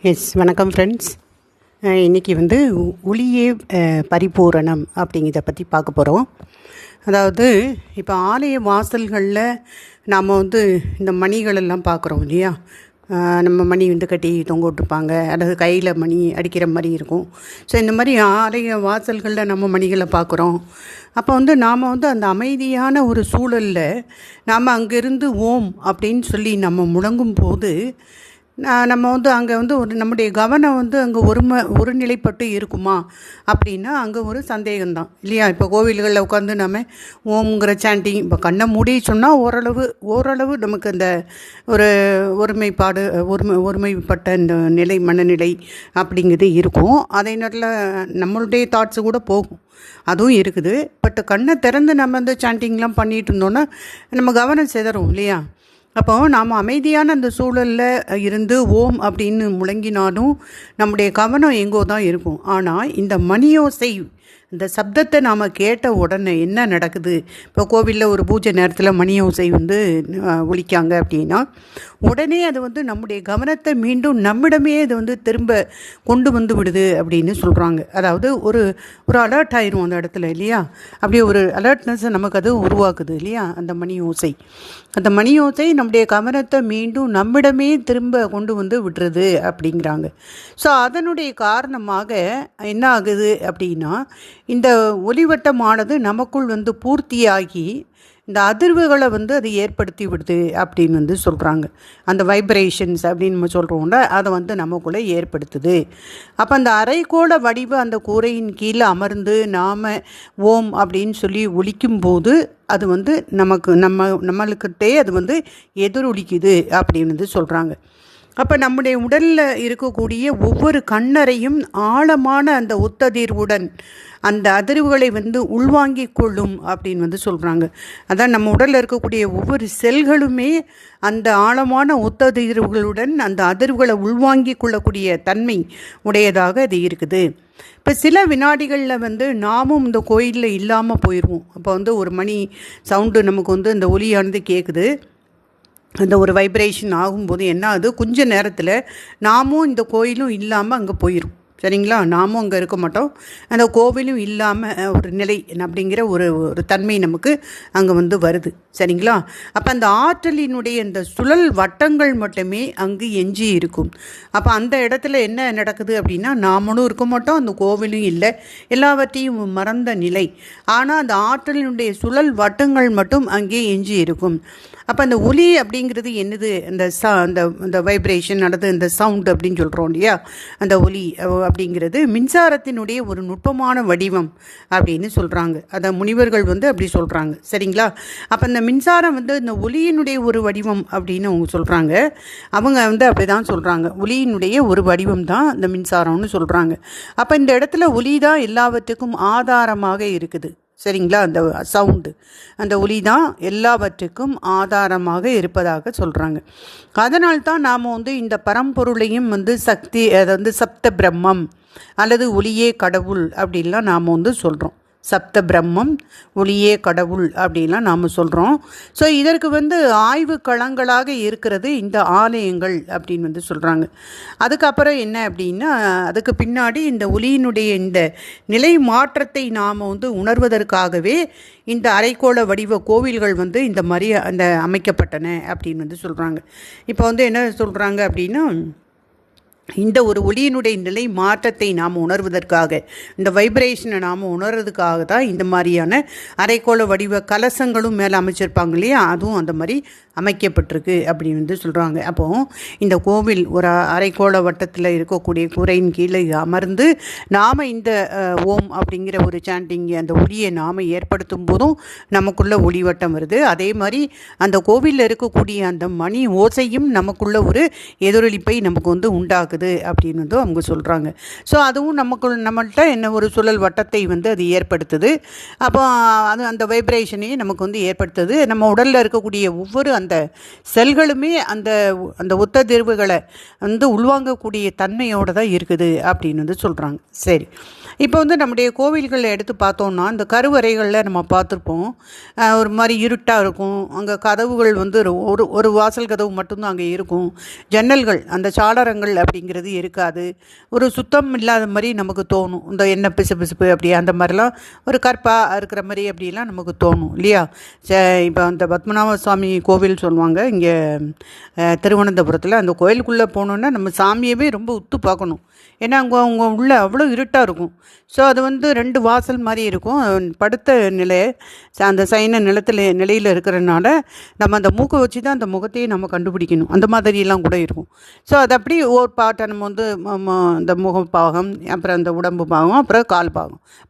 வணக்கம் ஃப்ரெண்ட்ஸ். இன்றைக்கி ஒளியே பரிபூரணம் அப்படிங்கிறத பற்றி பார்க்க போகிறோம். அதாவது இப்போ ஆலய வாசல்களில் நாம் இந்த மணிகளெல்லாம் பார்க்குறோம் இல்லையா. நம்ம மணி கட்டி தொங்க விட்டுருப்பாங்க, அல்லது கையில் மணி அடிக்கிற மாதிரி இருக்கும். ஸோ இந்த மாதிரி ஆலய வாசல்களில் நம்ம மணிகளை பார்க்குறோம். அப்போ நாம் அந்த அமைதியான ஒரு சூழலில் நாம் அங்கேருந்து ஓம் அப்படின்னு சொல்லி நம்ம முழங்கும் போது நம்ம அங்கே ஒரு நம்முடைய கவனம் அங்கே ஒருநிலைப்பட்டு இருக்குமா அப்படின்னா அங்கே ஒரு சந்தேகம்தான் இல்லையா. இப்போ கோவில்களில் உட்காந்து நம்ம ஓம்ங்கிற சாண்டிங் இப்போ கண்ணை மூடி சொன்னால் ஓரளவு நமக்கு அந்த ஒரு ஒருமைப்பாடு ஒருமைப்பட்ட இந்த நிலை மனநிலை அப்படிங்கிறது இருக்கும். அதே நேரத்தில் நம்மளுடைய தாட்ஸு கூட போகும், அதுவும் இருக்குது. பட் கண்ணை திறந்து நம்ம அந்த சாண்டிங்லாம் பண்ணிகிட்டு இருந்தோன்னா நம்ம கவனம் சிதறும் இல்லையா. அப்போது நாம் அமைதியான அந்த சூழலில் இருந்து ஓம் அப்படின்னு முழங்கினாலும் நம்முடைய கவனம் எங்கோ தான் இருக்கும். ஆனால் இந்த மணியோசை, இந்த சப்தத்தை நாம் கேட்ட உடனே என்ன நடக்குது? இப்போ கோவிலில் ஒரு பூஜை நேரத்தில் மணியோசை ஒலிக்காங்க அப்படின்னா உடனே அது நம்முடைய கவனத்தை மீண்டும் நம்மிடமே அது திரும்ப கொண்டு விடுது அப்படின்னு சொல்கிறாங்க. அதாவது ஒரு அலர்ட் ஆயிரும் அந்த இடத்துல இல்லையா. அப்படியே ஒரு அலர்ட்னஸை நமக்கு அது உருவாக்குது இல்லையா. அந்த மணி ஓசை நம்முடைய கவனத்தை மீண்டும் நம்மிடமே திரும்ப கொண்டு விடுறது அப்படிங்கிறாங்க. ஸோ அதனுடைய காரணமாக என்ன ஆகுது அப்படின்னா இந்த ஒளிவட்டமானது நமக்குள் பூர்த்தியாகி இந்த அதிர்வுகளை அது ஏற்படுத்தி விடுது அப்படின்னு சொல்கிறாங்க. அந்த வைப்ரேஷன்ஸ் அப்படின்னு நம்ம சொல்கிறோம்ல, அதை நமக்குள்ளே ஏற்படுத்துது. அப்போ அந்த அரைக்கோள வடிவ அந்த கூரையின் கீழே அமர்ந்து நாம் ஓம் அப்படின்னு சொல்லி ஒலிக்கும்போது அது நம்மளுக்கிட்டே அது எதிரொலிக்குது அப்படின்னு சொல்கிறாங்க. அப்போ நம்முடைய உடலில் இருக்கக்கூடிய ஒவ்வொரு கண்ணறையும் ஆழமான அந்த ஒத்ததிர்வுடன் அந்த அதிர்வுகளை உள்வாங்கிக் கொள்ளும் அப்படின்னு சொல்கிறாங்க. அதான் நம்ம உடலில் இருக்கக்கூடிய ஒவ்வொரு செல்களுமே அந்த ஆழமான ஒத்ததிர்வுகளுடன் அந்த அதிர்வுகளை உள்வாங்கிக் கொள்ளக்கூடிய தன்மை உடையதாக அது இருக்குது. இப்போ சில வினாடிகளில் நாமும் இந்த கோயிலில் இல்லாமல் போயிடுவோம். அப்போ ஒரு மணி சவுண்டு நமக்கு இந்த ஒலியானது கேட்குது. அந்த ஒரு வைப்ரேஷன் ஆகும்போது என்ன ஆகுது, கொஞ்ச நேரத்தில் நாமும் இந்த கோயிலும் இல்லாமல் அங்கே போயிடும். சரிங்களா. நாமும் அங்கே இருக்க மாட்டோம், அந்த கோவிலும் இல்லாமல் ஒரு நிலை அப்படிங்கிற ஒரு தன்மை நமக்கு அங்கே வருது. சரிங்களா. அப்போ அந்த ஆற்றலினுடைய இந்த சுழல் வட்டங்கள் மட்டுமே அங்கு எஞ்சி இருக்கும். அப்போ அந்த இடத்துல என்ன நடக்குது அப்படின்னா நாமளும் இருக்க மாட்டோம், அந்த கோவிலும் இல்லை, எல்லாவற்றையும் மறந்த நிலை. ஆனால் அந்த ஆற்றலினுடைய சுழல் வட்டங்கள் மட்டும் அங்கே எஞ்சி இருக்கும். அப்போ அந்த ஒலி அப்படிங்கிறது என்னது, அந்த வைப்ரேஷன் அல்லது இந்த சவுண்ட் அப்படின்னு சொல்கிறோம் இல்லையா. அந்த ஒலி அப்படிங்கிறது மின்சாரத்தினுடைய ஒரு நுட்பமான வடிவம் அப்படின்னு சொல்கிறாங்க. அதை முனிவர்கள் அப்படி சொல்கிறாங்க. சரிங்களா. அப்போ இந்த மின்சாரம் இந்த ஒலியினுடைய ஒரு வடிவம் அப்படின்னு அவங்க சொல்கிறாங்க. அவங்க அப்படி தான் சொல்கிறாங்க, ஒலியினுடைய ஒரு வடிவம் தான் இந்த மின்சாரம்னு சொல்கிறாங்க. அப்போ இந்த இடத்துல ஒலி தான் எல்லாவற்றுக்கும் ஆதாரமாக இருக்குது. சரிங்களா. அந்த சவுண்டு, அந்த ஒலி தான் எல்லாவற்றுக்கும் ஆதாரமாக இருப்பதாக சொல்கிறாங்க. அதனால்தான் நாம் இந்த பரம்பொருளையும் சக்தி, அதை சப்த பிரம்மம் அல்லது ஒளியே கடவுள் அப்படின்லாம் நாம் சொல்கிறோம். சப்த பிரம்மம், ஒளியே கடவுள் அப்படின்லாம் நாம் சொல்கிறோம். ஸோ இதற்கு ஆய்வு களங்களாக இருக்கிறது இந்த ஆலயங்கள் அப்படின்னு சொல்கிறாங்க. அதுக்கப்புறம் என்ன அப்படின்னா அதுக்கு பின்னாடி இந்த ஒளியினுடைய இந்த நிலை மாற்றத்தை நாம் உணர்வதற்காகவே இந்த அரைக்கோள வடிவ கோவில்கள் இந்த மாதிரி அந்த அமைக்கப்பட்டன அப்படின்னு சொல்கிறாங்க. இப்போ என்ன சொல்கிறாங்க அப்படின்னா இந்த ஒரு ஒளியினுடைய நிலை மாற்றத்தை நாம் உணர்வதற்காக, இந்த வைப்ரேஷனை நாம் உணர்றதுக்காக தான் இந்த மாதிரியான அரைக்கோள வடிவ கலசங்களும் மேலே அமைச்சிருப்பாங்க இல்லையா, அதுவும் அந்த மாதிரி அமைக்கப்பட்டிருக்கு அப்படின்னு சொல்கிறாங்க. அப்போது இந்த கோவில் ஒரு அரைக்கோள வட்டத்தில் இருக்கக்கூடிய கூரையின் கீழே அமர்ந்து நாம் இந்த ஓம் அப்படிங்கிற ஒரு சாண்டிங் அந்த ஒளியை நாம் ஏற்படுத்தும் போதும் நமக்குள்ள ஒளிவட்டம் வருது. அதே மாதிரி அந்த கோவிலில் இருக்கக்கூடிய அந்த மணி ஓசையும் நமக்குள்ள ஒரு எதிரொலிப்பை நமக்கு உண்டாக்குது அப்படின்னு அவங்க சொல்கிறாங்க. ஸோ அதுவும் நம்மள்கிட்ட என்ன ஒரு சுழல் வட்டத்தை அது ஏற்படுத்துது. அப்போ அது அந்த வைப்ரேஷனையும் நமக்கு ஏற்படுத்துது. நம்ம உடலில் இருக்கக்கூடிய ஒவ்வொரு அந்த செல்களுமே அந்த ஒத்ததிர்வுகளை உள்வாங்கக்கூடிய தன்மையோடு தான் இருக்குது அப்படின்னு சொல்கிறாங்க. சரி, இப்போ நம்முடைய கோவில்களில் எடுத்து பார்த்தோம்னா இந்த கருவறைகளில் நம்ம பார்த்துருப்போம், ஒரு மாதிரி இருட்டாக இருக்கும். அங்கே கதவுகள் ஒரு வாசல் கதவு மட்டும்தான் அங்கே இருக்கும். ஜன்னல்கள், அந்த சாளரங்கள் அப்படிங்கிற அப்படிங்கிறது இருக்காது. ஒரு சுத்தம் இல்லாத மாதிரி நமக்கு தோணும். இந்த எண்ணெய் பிசுபிசுப்பு அப்படி அந்த மாதிரிலாம் ஒரு கற்பாக இருக்கிற மாதிரி அப்படிலாம் நமக்கு தோணும் இல்லையா? இப்போ அந்த பத்மநாப சுவாமி கோவில் சொல்லுவாங்க இங்கே திருவனந்தபுரத்தில். அந்த கோயிலுக்குள்ளே போனோன்னா நம்ம சாமியவே ரொம்ப உத்து பார்க்கணும். ஏன்னா அங்கே உள்ள அவ்வளோ இருட்டாக இருக்கும். ஸோ அது வந்து 2 வாசல் மாதிரி இருக்கும். படுத்த நிலை அந்த சைன நிலையில் இருக்கிறனால நம்ம அந்த மூக்கை வச்சு தான் அந்த முகத்தையே நம்ம கண்டுபிடிக்கணும். அந்த மாதிரியெல்லாம் கூட இருக்கும். ஸோ அது அப்படி ஒரு பாட்டை நம்ம வந்து இந்த முகப்பாகம், அப்புறம் அந்த உடம்பு பாகம், அப்புறம் கால்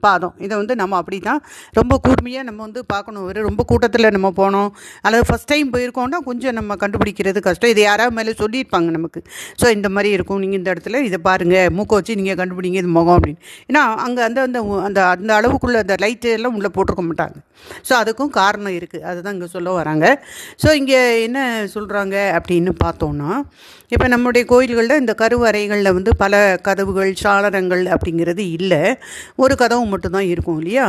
பாதம் இதை வந்து நம்ம அப்படி தான் ரொம்ப கூர்மையாக நம்ம வந்து பார்க்கணும். ரொம்ப கூட்டத்தில் நம்ம போனோம் அல்லது ஃபஸ்ட் டைம் போயிருக்கோம்னா கொஞ்சம் நம்ம கண்டுபிடிக்கிறது கஷ்டம். இது யாராவது மேலே சொல்லியிருப்பாங்க நமக்கு. ஸோ இந்த மாதிரி இருக்கும், நீங்கள் இந்த இடத்துல இதை பாருங்கள், மூக்கை வச்சு நீங்கள் கண்டுபிடிங்க இது முகம் அப்படின்னு. ஏன்னா அங்கே அந்த அந்த அந்த அந்த அளவுக்குள்ளே அந்த லைட்டு எல்லாம் உள்ளே போட்டிருக்க மாட்டாங்க. ஸோ அதுக்கும் காரணம் இருக்குது. அதுதான் இங்கே சொல்ல வராங்க. ஸோ இங்கே என்ன சொல்கிறாங்க அப்படின்னு பார்த்தோன்னா, இப்போ நம்முடைய கோயில்களில் இந்த கருவறைகளில் வந்து பல கதவுகள் சாளரங்கள் அப்படிங்கிறது இல்லை. ஒரு கதவு மட்டும்தான் இருக்கும் இல்லையா?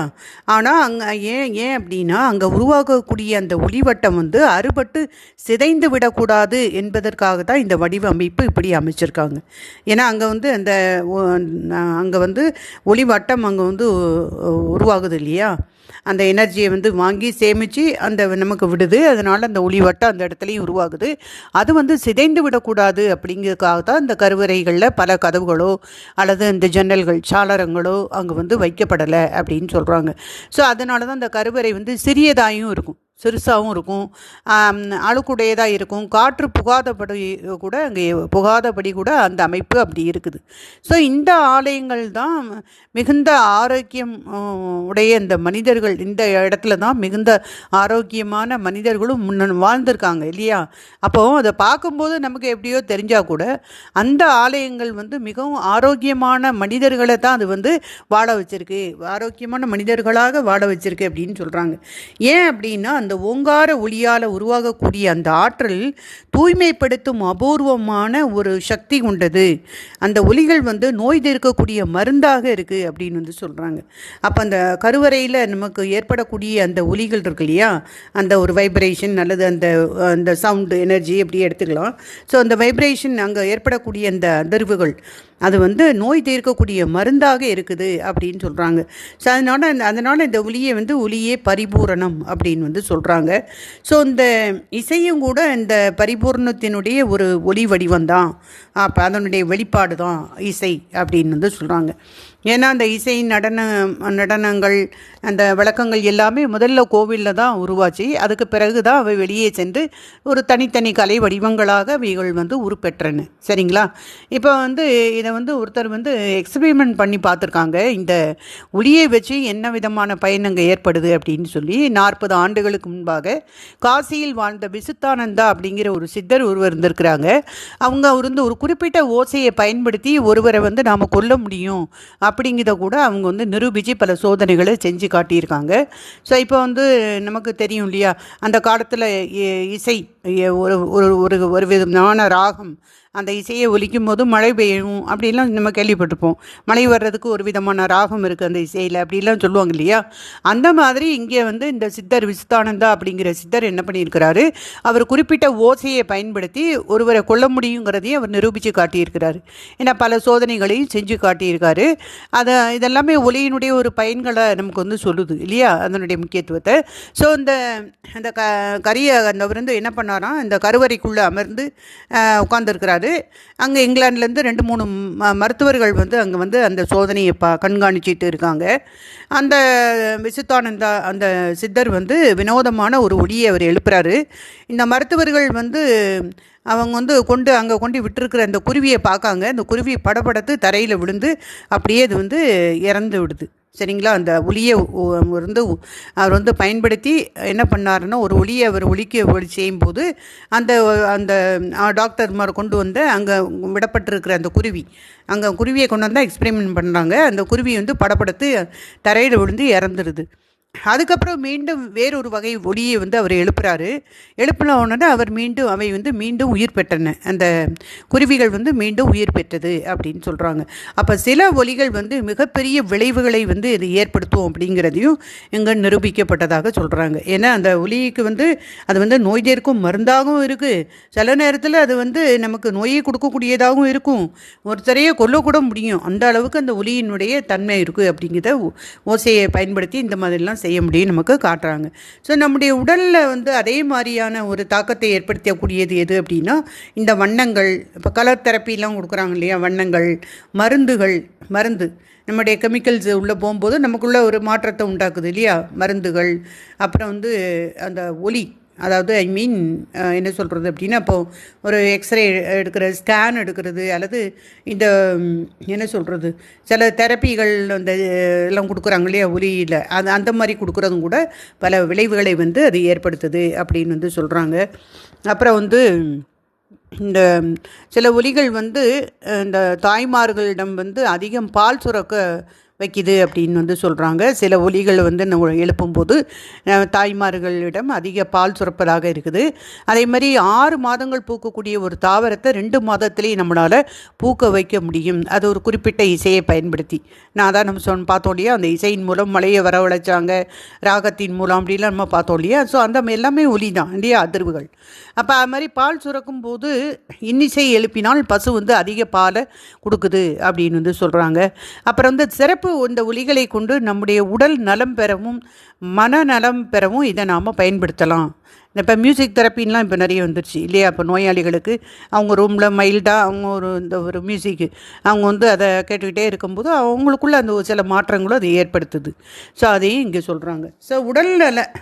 ஆனால் அங்கே ஏன் அப்படின்னா அங்கே உருவாகக்கூடிய அந்த ஒளிவட்டம் வந்து அறுபட்டு சிதைந்து விடக்கூடாது என்பதற்காக தான் இந்த வடிவமைப்பு இப்படி அமைச்சிருக்காங்க. ஏன்னா அங்கே வந்து அங்கே வந்து ஒளிவட்டம் அங்கே வந்து உருவாகுது இல்லையா? அந்த எனர்ஜியை வந்து வாங்கி சேமித்து அந்த நமக்கு விடுது. அதனால் அந்த ஒளிவட்டம் அந்த இடத்துலையும் உருவாகுது. அது வந்து சிதைந்து விடக்கூடாது அப்படிங்கிறதுக்காக தான் இந்த கருவறைகளில் பல கதவுகளோ அல்லது இந்த ஜன்னல்கள் சாளரங்களோ அங்கே வந்து வைக்கப்படலை அப்படின்னு சொல்கிறாங்க. ஸோ அதனால தான் அந்த கருவறை வந்து சிறியதாகவும் இருக்கும், சிறுசாகவும் இருக்கும், அழுக்குடையதாக இருக்கும். காற்று புகாதபடி கூட அந்த அமைப்பு அப்படி இருக்குது. ஸோ இந்த ஆலயங்கள் தான் மிகுந்த ஆரோக்கியம் உடைய இந்த மனிதர்கள், இந்த இடத்துல தான் மிகுந்த ஆரோக்கியமான மனிதர்களும் வாழ்ந்திருக்காங்க இல்லையா? அப்போது அதை பார்க்கும்போது நமக்கு எப்படியோ தெரிஞ்சால் கூட அந்த ஆலயங்கள் வந்து மிகவும் ஆரோக்கியமான மனிதர்களை தான் அது வந்து வாழ வச்சிருக்கு, ஆரோக்கியமான மனிதர்களாக வாழ வச்சிருக்கு அப்படின்னு சொல்கிறாங்க. ஏன் அப்படின்னா அந்த ஓங்கார ஒளியால் உருவாகக்கூடிய அந்த ஆற்றல் தூய்மைப்படுத்தும் அபூர்வமான ஒரு சக்தி கொண்டது. அந்த ஒளிகள் வந்து நோய் தீர்க்கக்கூடிய மருந்தாக இருக்குது அப்படின்னு வந்து சொல்கிறாங்க. அப்போ அந்த கருவறையில் நமக்கு ஏற்படக்கூடிய அந்த ஒளிகள் இருக்கு இல்லையா, அந்த ஒரு வைப்ரேஷன் அல்லது அந்த சவுண்டு எனர்ஜி எப்படி எடுத்துக்கலாம். ஸோ அந்த வைப்ரேஷன் அங்கே ஏற்படக்கூடிய அந்த அதிர்வுகள் அது வந்து நோய் தீர்க்கக்கூடிய மருந்தாக இருக்குது அப்படின்னு சொல்கிறாங்க. ஸோ அதனால் இந்த ஒளியை வந்து ஒளியே பரிபூரணம் அப்படின்னு வந்து சொல்கிறாங்க. ஸோ இந்த இசையும் கூட இந்த பரிபூர்ணத்தினுடைய ஒரு ஒளி வடிவம் தான், அப்போ அதனுடைய வெளிப்பாடு தான் இசை அப்படின்னு வந்து சொல்கிறாங்க. ஏன்னா அந்த இசை நடனங்கள் அந்த விளக்கங்கள் எல்லாமே முதல்ல கோவிலில் தான் உருவாச்சு. அதுக்கு பிறகு தான் அவை வெளியே சென்று ஒரு தனித்தனி கலை வடிவங்களாக அவைகள் வந்து உருப்பெற்றன. சரிங்களா? இப்போ வந்து இதை வந்து ஒருத்தர் வந்து எக்ஸ்பெரிமெண்ட் பண்ணி பார்த்துருக்காங்க. இந்த ஒளியை வச்சு என்ன விதமான பயனங்க ஏற்படுது அப்படின்னு சொல்லி 40 ஆண்டுகளுக்கு முன்பாக காசியில் வாழ்ந்த விசுத்தானந்தா அப்படிங்கிற ஒரு சித்தர் ஒருவர் இருந்திருக்கிறாங்க. அவங்க வந்து ஒரு குறிப்பிட்ட ஓசையை பயன்படுத்தி ஒருவரை வந்து நாம் கொல்ல முடியும் அப்படிங்கிறத கூட அவங்க வந்து நிரூபித்து பல சோதனைகளை செஞ்சு காட்டியிருக்காங்க. ஸோ இப்போ வந்து நமக்கு தெரியும் இல்லையா, அந்த காலத்தில் இசை ஒரு விதமான ராகம், அந்த இசையை ஒலிக்கும் போது மழை பெய்யும் அப்படிலாம் நம்ம கேள்விப்பட்டிருப்போம். மழை வர்றதுக்கு ஒரு விதமான ராகம் இருக்குது அந்த இசையில் அப்படிலாம் சொல்லுவாங்க இல்லையா? அந்த மாதிரி இங்கே வந்து இந்த சித்தர் விசுத்தானந்தா அப்படிங்கிற சித்தர் என்ன பண்ணியிருக்கிறாரு, அவர் குறிப்பிட்ட ஓசையை பயன்படுத்தி ஒருவரை கொல்ல முடியுங்கிறதையும் அவர் நிரூபித்து காட்டியிருக்கிறாரு. ஏன்னா பல சோதனைகளையும் செஞ்சு காட்டியிருக்காரு. இதெல்லாமே ஒலியினுடைய ஒரு பயன்களை நமக்கு வந்து சொல்லுது இல்லையா, அதனுடைய முக்கியத்துவத்தை. ஸோ அந்த கரியை அவர் வந்து என்ன பண்ணாராம், இந்த கருவறைக்குள்ளே அமர்ந்து உட்கார்ந்துருக்கிறாரு. அங்கே இங்கிலாந்துலேருந்து 2-3 மருத்துவர்கள் வந்து அங்கே வந்து அந்த சோதனையை கண்காணிச்சிட்டு இருக்காங்க. அந்த விசுத்தானந்தா அந்த சித்தர் வந்து வினோதமான ஒரு ஒளியை அவர் எழுப்புறாரு. இந்த மருத்துவர்கள் வந்து அவங்க வந்து அங்கே கொண்டு விட்டுருக்கிற அந்த குருவியை பார்க்காங்க. அந்த குருவி படபடத்து தரையில் விழுந்து அப்படியே அது வந்து இறந்து விடுது. சரிங்களா? அந்த ஒளியை அவர் வந்து பயன்படுத்தி என்ன பண்ணாருன்னா, ஒரு ஒளியை அவர் ஒளி செய்யும்போது அந்த டாக்டர்மார் கொண்டு வந்து அங்கே விடப்பட்டிருக்கிற அந்த குருவியை கொண்டு வந்தால் எக்ஸ்பெரிமெண்ட் பண்ணுறாங்க. அந்த குருவி வந்து படப்படுத்து தரையில் விழுந்து இறந்துடுது. அதுக்கப்புறம் மீண்டும் வேறொரு வகை ஒளியை வந்து அவர் எழுப்புறாரு. எழுப்பின உடனே அவர் மீண்டும் அவை வந்து மீண்டும் உயிர் பெற்றன, அந்த குருவிகள் வந்து மீண்டும் உயிர் பெற்றது அப்படின்னு சொல்கிறாங்க. அப்போ சில ஒலிகள் வந்து மிகப்பெரிய விளைவுகளை வந்து இது ஏற்படுத்தும் அப்படிங்கிறதையும் இங்கே நிரூபிக்கப்பட்டதாக சொல்கிறாங்க. ஏன்னா அந்த ஒலிக்கு வந்து அது வந்து நோய் தீர்க்கும் மருந்தாகவும் இருக்குது, சில நேரத்தில் அது வந்து நமக்கு நோயை கொடுக்கக்கூடியதாகவும் இருக்கும், ஒருத்தரையே கொல்லக்கூட முடியும், அந்த அளவுக்கு அந்த ஒலியினுடைய தன்மை இருக்குது அப்படிங்கிறத ஓசையை பயன்படுத்தி இந்த மாதிரிலாம் செய்ய முடியும் நமக்கு காட்டுறாங்க. ஸோ நம்முடைய உடலில் வந்து அதே மாதிரியான ஒரு தாக்கத்தை ஏற்படுத்தக்கூடியது எது அப்படின்னா இந்த வண்ணங்கள். இப்போ கலர் தெரப்பிலாம் கொடுக்குறாங்க இல்லையா, வண்ணங்கள், மருந்து நம்முடைய கெமிக்கல்ஸ் உள்ளே போகும்போது நமக்குள்ளே ஒரு மாற்றத்தை உண்டாக்குது இல்லையா, மருந்துகள். அப்புறம் வந்து அந்த ஒலி, அதாவது என்ன சொல்கிறது அப்படின்னா, இப்போது ஒரு எக்ஸ்ரே எடுக்கிறது, ஸ்கேன் எடுக்கிறது, அல்லது இந்த என்ன சொல்கிறது சில தெரப்பிகள் அந்த எல்லாம் கொடுக்குறாங்க இல்லையா ஒலியில், அந்த மாதிரி கொடுக்குறதும் கூட பல விளைவுகளை வந்து அது ஏற்படுத்துது அப்படின்னு வந்து சொல்கிறாங்க. அப்புறம் வந்து இந்த சில ஒலிகள் வந்து இந்த தாய்மார்களிடம் வந்து அதிகம் பால் சுரக்க வைக்கிது அப்படின்னு வந்து சொல்கிறாங்க. சில ஒலிகள் வந்து எழுப்பும்போது தாய்மார்களிடம் அதிக பால் சுரப்பதாக இருக்குது. அதே மாதிரி 6 மாதங்கள் பூக்கக்கூடிய ஒரு தாவரத்தை 2 மாதத்துலேயே நம்மளால் பூக்க வைக்க முடியும், அது ஒரு குறிப்பிட்ட இசையை பயன்படுத்தி. நான் தான் நம்ம பார்த்தோம் இல்லையா, அந்த இசையின் மூலம் மழையை வரவழைச்சாங்க, ராகத்தின் மூலம் அப்படிலாம் நம்ம பார்த்தோம் இல்லையா. ஸோ அந்த எல்லாமே ஒலி தான் இல்லையா, அதிர்வுகள். அப்போ அது மாதிரி பால் சுரக்கும் போது இன்னிசை எழுப்பினால் பசு வந்து அதிக பாலை கொடுக்குது அப்படின்னு வந்து சொல்கிறாங்க. அப்புறம் வந்து சிறப்பு இந்த ஒலிகளை கொண்டு நம்முடைய உடல் நலம் பெறவும் மனநலம் பெறவும் இதை நாம் பயன்படுத்தலாம். இப்போ மியூசிக் தெரப்பின்லாம் இப்போ நிறைய வந்துருச்சு இல்லையா. இப்போ நோயாளிகளுக்கு அவங்க ரூமில் மைல்டாக அவங்க ஒரு மியூசிக்கு அவங்க வந்து அதை கேட்டுக்கிட்டே இருக்கும்போது அவங்களுக்குள்ள அந்த சில மாற்றங்களும் அதை ஏற்படுத்துது. ஸோ அதையும் இங்கே சொல்கிறாங்க. ஸோ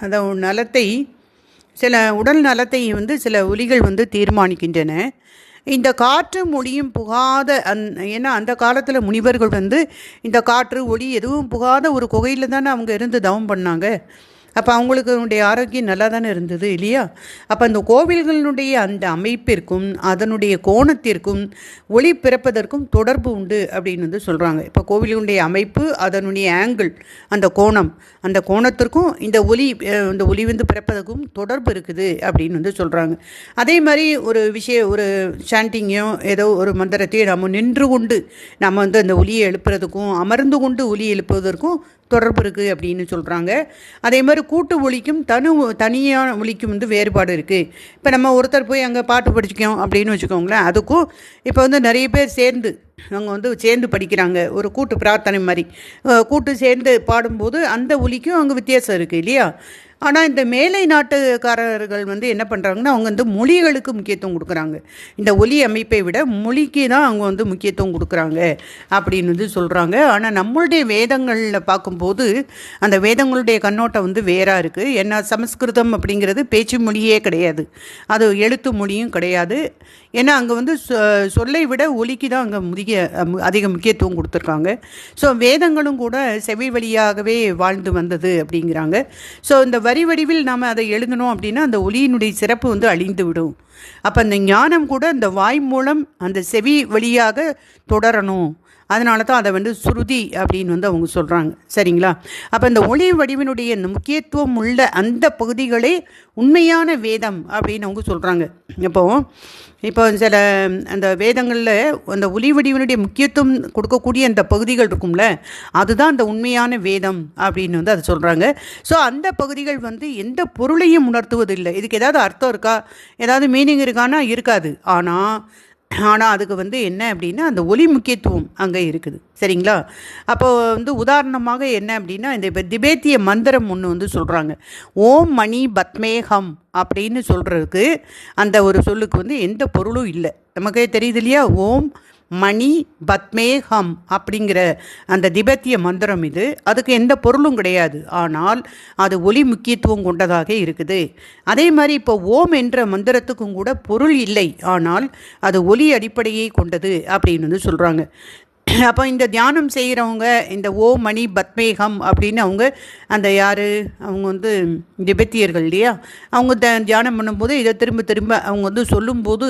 அந்த உடல் நலத்தை வந்து சில ஒலிகள் வந்து தீர்மானிக்கின்றன. இந்த காற்று மொழியும் புகாத ஏன்னா அந்த காலத்தில் முனிவர்கள் வந்து இந்த காற்று ஒளி எதுவும் புகாத ஒரு குகையில் தானே அவங்க இருந்து தவம் பண்ணாங்க. அப்போ அவங்களுடைய ஆரோக்கியம் நல்லா தானே இருந்தது இல்லையா. அப்போ அந்த கோவில்களினுடைய அந்த அமைப்பிற்கும் அதனுடைய கோணத்திற்கும் ஒளி பிறப்பதற்கும் தொடர்பு உண்டு அப்படின்னு வந்து சொல்கிறாங்க. இப்போ கோவிலுடைய அமைப்பு, அதனுடைய ஆங்கிள், அந்த கோணத்திற்கும் இந்த ஒளி வந்து பிறப்பதற்கும் தொடர்பு இருக்குது அப்படின்னு வந்து சொல்கிறாங்க. அதே மாதிரி ஒரு சாண்டிங்கையும் ஏதோ ஒரு மந்திரத்தையும் நம்ம நின்று கொண்டு நம்ம வந்து அந்த ஒலியை எழுப்புறதுக்கும் அமர்ந்து கொண்டு ஒலி எழுப்புவதற்கும் தொடர்பு இருக்குது அப்படின்னு சொல்கிறாங்க. அதே மாதிரி கூட்டு ஒலிக்கும் தனியான ஒலிக்கும் வந்து வேறுபாடு இருக்குது. இப்போ நம்ம ஒருத்தர் போய் அங்கே பாட்டு படிச்சுக்கோம் அப்படின்னு வச்சுக்கோங்களேன், அதுக்கும் இப்போ வந்து நிறைய பேர் அவங்க வந்து சேர்ந்து படிக்கிறாங்க, ஒரு கூட்டு பிரார்த்தனை மாதிரி கூட்டு சேர்ந்து பாடும்போது அந்த ஒலிக்கும் அங்கே வித்தியாசம் இருக்குது இல்லையா. ஆனால் இந்த மேலை நாட்டுக்காரர்கள் வந்து என்ன பண்ணுறாங்கன்னா, அவங்க வந்து மொழிகளுக்கு முக்கியத்துவம் கொடுக்குறாங்க, இந்த ஒலி அமைப்பை விட மொழிக்கு தான் அவங்க வந்து முக்கியத்துவம் கொடுக்குறாங்க அப்படின்னு வந்து சொல்கிறாங்க. ஆனால் நம்மளுடைய வேதங்களில் பார்க்கும்போது அந்த வேதங்களுடைய கண்ணோட்டம் வந்து வேறாக இருக்குது. ஏன்னா சமஸ்கிருதம் அப்படிங்கிறது பேச்சு மொழியே கிடையாது, அது எழுத்து மொழியும் கிடையாது. ஏன்னா அங்கே வந்து சொல்லை விட ஒலிக்கு தான் அங்கே அதிக முக்கியத்துவம் கொடுத்துருக்காங்க. ஸோ வேதங்களும் கூட செவி வழியாகவே வாழ்ந்து வந்தது அப்படிங்கிறாங்க. ஸோ இந்த வரி வடிவில் நாம் அதை எழுதணும் அப்படின்னா அந்த ஒலியினுடைய சிறப்பு வந்து அழிந்து விடும். அப்போ அந்த ஞானம் கூட அந்த வாய் மூலம் அந்த செவி வழியாக தொடரணும். அதனால தான் அதை வந்து சுருதி அப்படின்னு வந்து அவங்க சொல்கிறாங்க. சரிங்களா. அப்போ இந்த ஒளி வடிவினுடைய முக்கியத்துவம் உள்ள அந்த பகுதிகளே உண்மையான வேதம் அப்படின்னு அவங்க சொல்கிறாங்க. இப்போ சில அந்த வேதங்களில் அந்த ஒலி வடிவினுடைய முக்கியத்துவம் கொடுக்கக்கூடிய அந்த பகுதிகள் இருக்கும்ல, அதுதான் அந்த உண்மையான வேதம் அப்படின்னு வந்து அது சொல்கிறாங்க. ஸோ அந்த பகுதிகள் வந்து எந்த பொருளையும் உணர்த்துவதில்லை. இதுக்கு ஏதாவது அர்த்தம் இருக்கா, ஏதாவது மீனிங் இருக்கான்னா இருக்காது. ஆனால் அதுக்கு வந்து என்ன அப்படின்னா அந்த ஒலி முக்கியத்துவம் அங்கே இருக்குது. சரிங்களா. அப்போது வந்து உதாரணமாக என்ன அப்படின்னா, இந்த திபேத்திய மந்திரம் ஒன்று வந்து சொல்கிறாங்க. ஓம் மணி பத்மேகம் அப்படின்னு சொல்கிறதுக்கு அந்த ஒரு சொல்லுக்கு வந்து எந்த பொருளும் இல்லை. நமக்கே தெரியுது இல்லையா. ஓம் மணி பத்மேகம் அப்படிங்கிற அந்த திபேத்திய மந்திரம் இது, அதுக்கு எந்த பொருளும் கிடையாது. ஆனால் அது ஒலி முக்கியத்துவம் கொண்டதாக இருக்குது. அதே மாதிரி இப்போ ஓம் என்ற மந்திரத்துக்கும் கூட பொருள் இல்லை, ஆனால் அது ஒலி அடிப்படையை கொண்டது அப்படின்னு வந்து சொல்கிறாங்க. அப்போ இந்த தியானம் செய்கிறவங்க இந்த ஓ மணி பத்மேகம் அப்படின்னு அவங்க அந்த யார் அவங்க வந்து திபெத்தியர்கள் இல்லையா, அவங்க தியானம் பண்ணும்போது இதை திரும்ப திரும்ப அவங்க வந்து சொல்லும்போது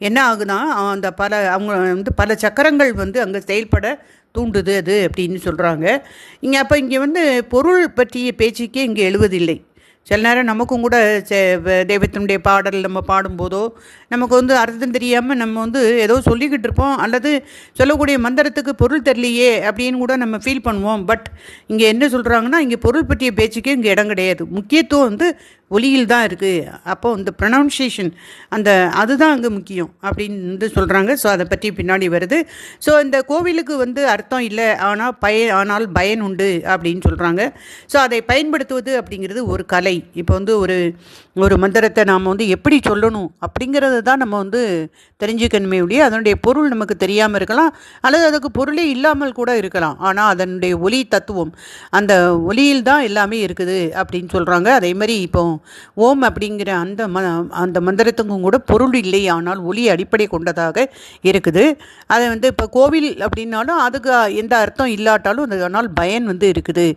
என்ன ஆகுதுன்னா அந்த அவங்க வந்து பல சக்கரங்கள் வந்து அங்கே செயல்பட தூண்டுது அது அப்படின்னு சொல்கிறாங்க. இங்கே வந்து பொருள் பற்றிய பேச்சுக்கே இங்கே எழுவதில்லை. சில நேரம் நமக்கும் கூட தெய்வத்தினுடைய பாடல் நம்ம பாடும்போதோ நமக்கு வந்து அர்த்தம் தெரியாமல் நம்ம வந்து ஏதோ சொல்லிக்கிட்டு இருப்போம், அல்லது சொல்லக்கூடிய மந்திரத்துக்கு பொருள் தெரியலையே அப்படின்னு கூட நம்ம ஃபீல் பண்ணுவோம். பட் இங்கே என்ன சொல்கிறாங்கன்னா, இங்கே பொருள் பற்றிய பேச்சுக்கே இங்கே இடம் கிடையாது. முக்கியத்துவம் வந்து ஒலியில் தான் இருக்குது. அப்போது இந்த ப்ரொனவுன்சியேஷன் அதுதான் அங்கே முக்கியம் அப்படின்னு வந்து சொல்கிறாங்க. ஸோ அதை பற்றி பின்னாடி வருது. ஸோ இந்த கோவிலுக்கு வந்து அர்த்தம் இல்லை, ஆனால் பயன் உண்டு அப்படின்னு சொல்கிறாங்க. ஸோ அதை பயன்படுத்துவது அப்படிங்கிறது ஒரு கலை. இப்போ வந்து ஒரு மந்திரத்தை நாம் வந்து எப்படி சொல்லணும் அப்படிங்கிறது தான் நம்ம வந்து தெரிஞ்சுக்கணுமே ஒழிய அதனுடைய பொருள் நமக்கு தெரியாமல் இருக்கலாம், அல்லது அதுக்கு பொருளே இல்லாமல் கூட இருக்கலாம். ஆனால் அதனுடைய ஒலி தத்துவம் அந்த ஒலியில் தான் எல்லாமே இருக்குது அப்படின்னு சொல்கிறாங்க. அதே மாதிரி இப்போ ஓம் அப்படிங்கிற அந்த மந்திரத்துக்கும் கூட பொருள் இல்லை, ஆனால் ஒலி அடிப்படை கொண்டதாக இருக்குது. அதை வந்து இப்போ கோவில் அப்படின்னாலும் அதுக்கு எந்த அர்த்தம் இல்லாட்டாலும் அதனால் பயன் வந்து இருக்குது.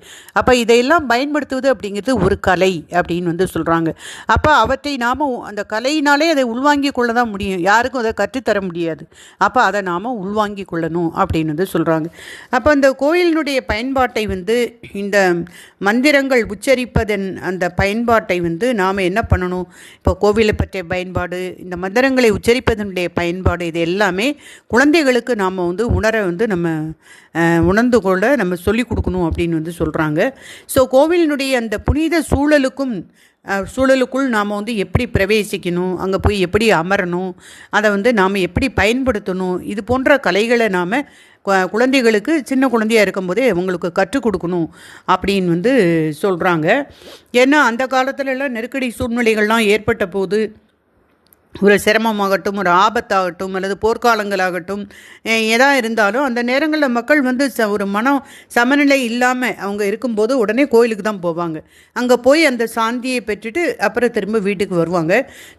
அப்போ இதையெல்லாம் பயன்படுத்துவது அப்படிங்கிறது ஒரு கலை அப்படின்னு வந்து சொல்கிறாங்க. அப்போ அவற்றை நாம் அந்த கலையினாலே அதை உள்வாங்கி கொள்ள தான் முடியும், யாருக்கும் அதை கற்றுத்தர முடியாது. அப்போ அதை நாம் உள்வாங்கி கொள்ளணும் அப்படின்னு வந்து சொல்கிறாங்க. அப்போ அந்த கோயிலினுடைய பயன்பாட்டை வந்து இந்த மந்திரங்கள் உச்சரிப்பதன் அந்த பயன்பாட்டை வந்து நாம் என்ன பண்ணணும், இப்போ கோவிலை பற்றிய பயன்பாடு, இந்த மந்திரங்களை உச்சரிப்பதனுடைய பயன்பாடு, இது எல்லாமே குழந்தைகளுக்கு நாம் வந்து நம்ம உணர்ந்து கொள்ள நம்ம சொல்லிக் கொடுக்கணும் அப்படின்னு வந்து சொல்கிறாங்க. ஸோ கோவிலினுடைய அந்த புனித சூழலுக்குள் நாம் வந்து எப்படி பிரவேசிக்கணும், அங்கே போய் எப்படி அமரணும், அதை வந்து நாம் எப்படி பயன்படுத்தணும், இது போன்ற கலைகளை நாம் குழந்தைகளுக்கு சின்ன குழந்தையாக இருக்கும்போதே அவங்களுக்கு கற்றுக் கொடுக்கணும் அப்படின்னு வந்து சொல்கிறாங்க. ஏன்னா அந்த காலத்துலலாம் நெருக்கடி சூழ்நிலைகள்லாம் ஏற்பட்ட போது ஒரு சிரமமாகட்டும், ஒரு ஆபத்தாகட்டும், அல்லது போர்க்காலங்களாகட்டும், எதா இருந்தாலும் அந்த நேரங்களில் மக்கள் வந்து ஒரு மனம் சமநிலை இல்லாமல் அவங்க இருக்கும்போது உடனே கோயிலுக்கு தான் போவாங்க. அங்கே போய் அந்த சாந்தியை பெற்றுட்டு அப்புறம் திரும்ப வீட்டுக்கு வருவாங்க.